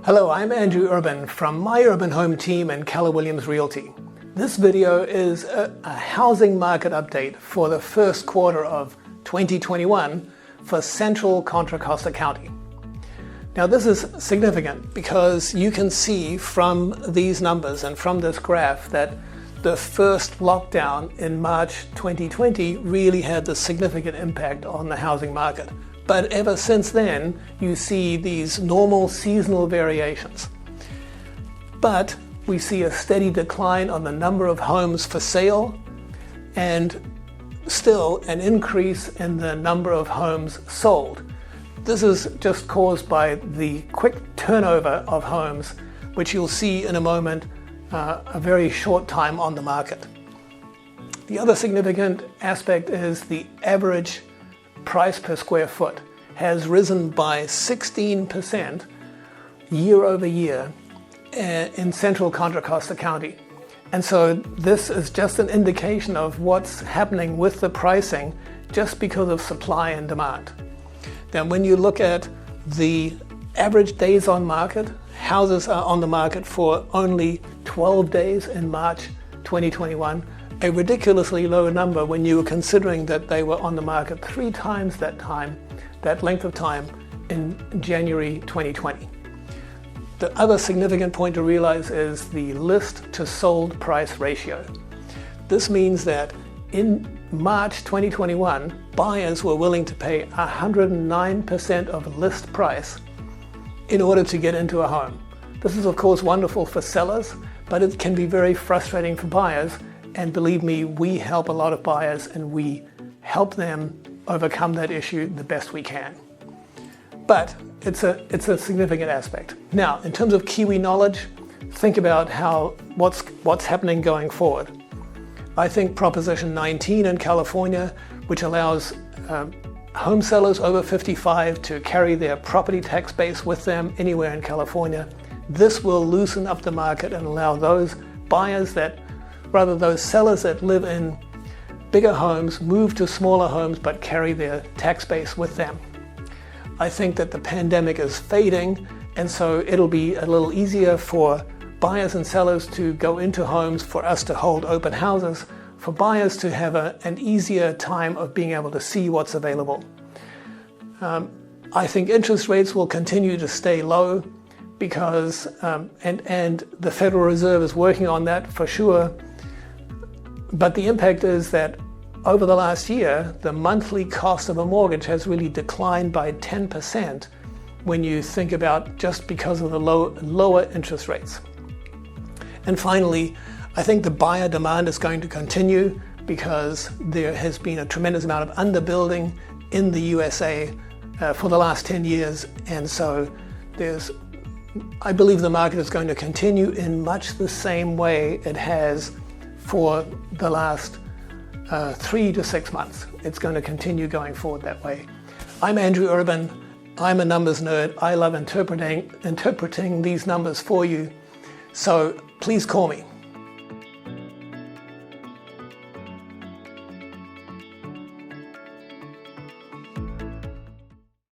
Hello, I'm Andrew Urban from My Urban Home team and Keller Williams Realty. This video is a housing market update for the first quarter of 2021 for Central Contra Costa County. Now this is significant because you can see from these numbers and from this graph that the first lockdown in March 2020 really had a significant impact on the housing market. But ever since then, you see these normal seasonal variations. But we see a steady decline on the number of homes for sale and still an increase in the number of homes sold. This is just caused by the quick turnover of homes, which you'll see in a moment, a very short time on the market. The other significant aspect is the average price per square foot has risen by 16% year over year in Central Contra Costa County. And so this is just an indication of what's happening with the pricing just because of supply and demand. Now when you look at the average days on market, houses are on the market for only 12 days in March 2021, a ridiculously low number when you were considering that they were on the market 3 times that length of time in January 2020. The other significant point to realize is the list to sold price ratio. This means that in March 2021, buyers were willing to pay 109% of list price in order to get into a home. This is of course wonderful for sellers, but it can be very frustrating for buyers. And believe me, we help a lot of buyers and we help them overcome that issue the best we can. But it's a significant aspect. Now, in terms of Kiwi knowledge, think about what's happening going forward. I think Proposition 19 in California, which allows home sellers over 55 to carry their property tax base with them anywhere in California, this will loosen up the market and allow those sellers that live in bigger homes move to smaller homes but carry their tax base with them. I think that the pandemic is fading, and so it'll be a little easier for buyers and sellers to go into homes, for us to hold open houses, for buyers to have an easier time of being able to see what's available. I think interest rates will continue to stay low because, and the Federal Reserve is working on that for sure. But the impact is that over the last year, the monthly cost of a mortgage has really declined by 10% when you think about just because of the lower interest rates. And finally, I think the buyer demand is going to continue because there has been a tremendous amount of underbuilding in the USA for the last 10 years. And so I believe the market is going to continue in much the same way it has for the last 3 to 6 months. It's going to continue going forward that way. I'm Andrew Urban. I'm a numbers nerd. I love interpreting these numbers for you. So please call me.